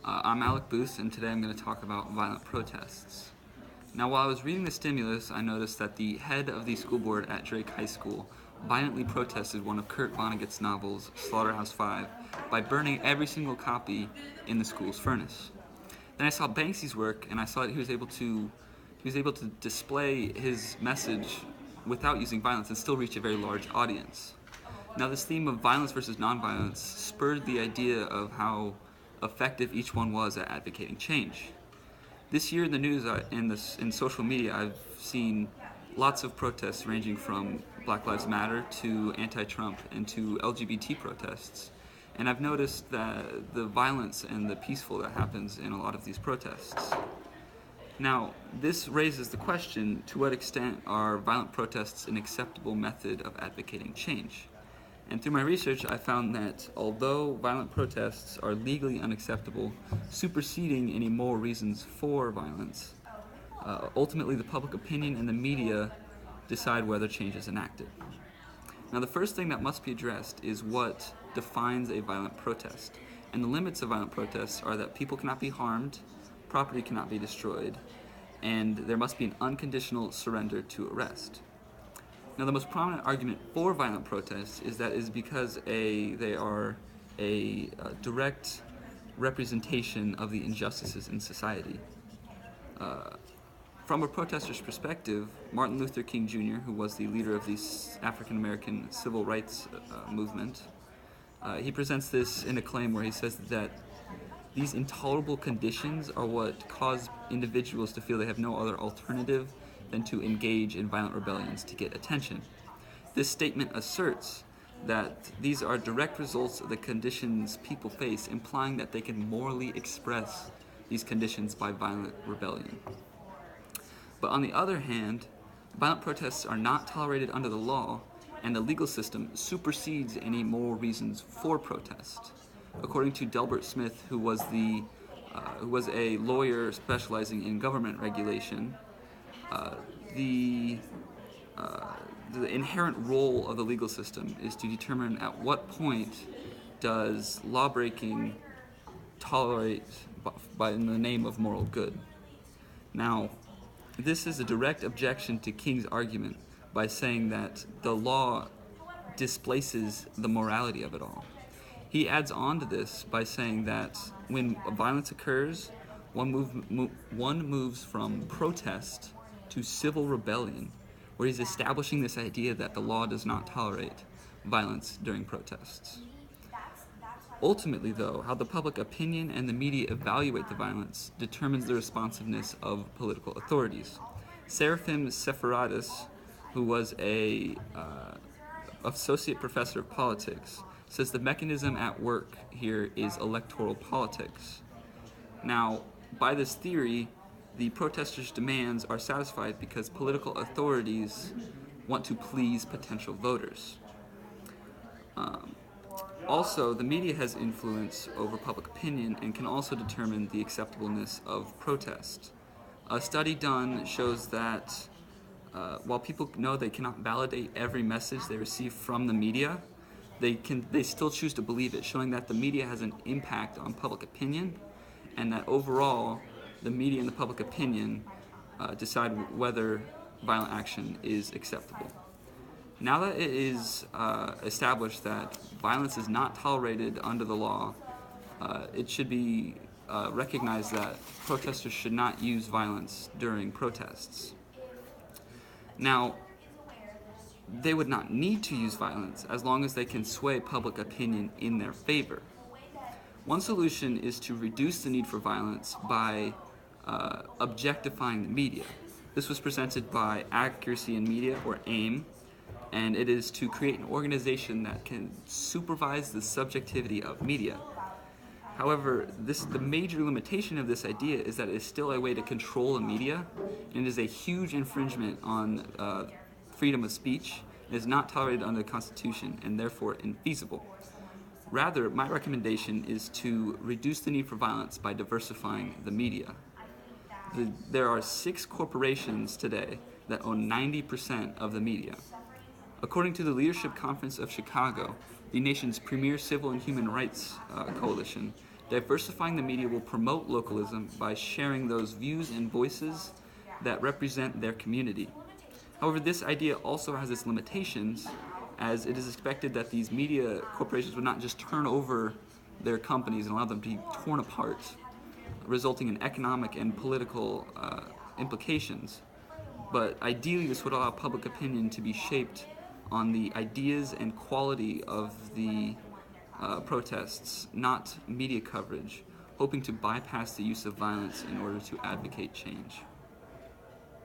I'm Alec Booth, and today I'm going to talk about violent protests. Now, while I was reading the stimulus, I noticed that the head of the school board at Drake High School violently protested one of Kurt Vonnegut's novels, Slaughterhouse-Five, by burning every single copy in the school's furnace. Then I saw Banksy's work, and I saw that he was able to display his message without using violence and still reach a very large audience. Now, this theme of violence versus nonviolence spurred the idea of how effective each one was at advocating change. This year in the news, in social media, I've seen lots of protests ranging from Black Lives Matter to anti-Trump and to LGBT protests. And I've noticed that the violence and the peaceful that happens in a lot of these protests. Now, this raises the question, to what extent are violent protests an acceptable method of advocating change? And through my research, I found that although violent protests are legally unacceptable, superseding any moral reasons for violence, ultimately the public opinion and the media decide whether change is enacted. Now, the first thing that must be addressed is what defines a violent protest. And the limits of violent protests are that people cannot be harmed, property cannot be destroyed, and there must be an unconditional surrender to arrest. Now, the most prominent argument for violent protests is that is because they are a direct representation of the injustices in society. From a protester's perspective, Martin Luther King Jr., who was the leader of the African American civil rights movement, he presents this in a claim where he says that these intolerable conditions are what cause individuals to feel they have no other alternative than to engage in violent rebellions to get attention. This statement asserts that these are direct results of the conditions people face, implying that they can morally express these conditions by violent rebellion. But on the other hand, violent protests are not tolerated under the law, and the legal system supersedes any moral reasons for protest. According to Delbert Smith, who was a lawyer specializing in government regulation, the inherent role of the legal system is to determine at what point does lawbreaking tolerate in the name of moral good. Now, this is a direct objection to King's argument by saying that the law displaces the morality of it all. He adds on to this by saying that when violence occurs, one moves from protest to civil rebellion, where he's establishing this idea that the law does not tolerate violence during protests. Ultimately, though, how the public opinion and the media evaluate the violence determines the responsiveness of political authorities. Seraphim Sepharadis, who was a associate professor of politics, says the mechanism at work here is electoral politics. Now, by this theory, the protesters' demands are satisfied because political authorities want to please potential voters. Also, the media has influence over public opinion and can also determine the acceptableness of protest. A study done shows that while people know they cannot validate every message they receive from the media, they still choose to believe it, showing that the media has an impact on public opinion, and that overall, the media and the public opinion decide whether violent action is acceptable. Now that it is established that violence is not tolerated under the law, it should be recognized that protesters should not use violence during protests. Now, they would not need to use violence as long as they can sway public opinion in their favor. One solution is to reduce the need for violence by objectifying the media. This was presented by Accuracy in Media, or AIM, and it is to create an organization that can supervise the subjectivity of media. However, the major limitation of this idea is that it is still a way to control the media, and it is a huge infringement on freedom of speech. It is not tolerated under the Constitution and therefore infeasible. Rather, my recommendation is to reduce the need for violence by diversifying the media. There are 6 corporations today that own 90% of the media. According to the Leadership Conference of Chicago, the nation's premier civil and human rights coalition, Diversifying the media will promote localism by sharing those views and voices that represent their community. However, this idea also has its limitations, as it is expected that these media corporations would not just turn over their companies and allow them to be torn apart, resulting in economic and political implications. But ideally, this would allow public opinion to be shaped on the ideas and quality of the protests, not media coverage, hoping to bypass the use of violence in order to advocate change.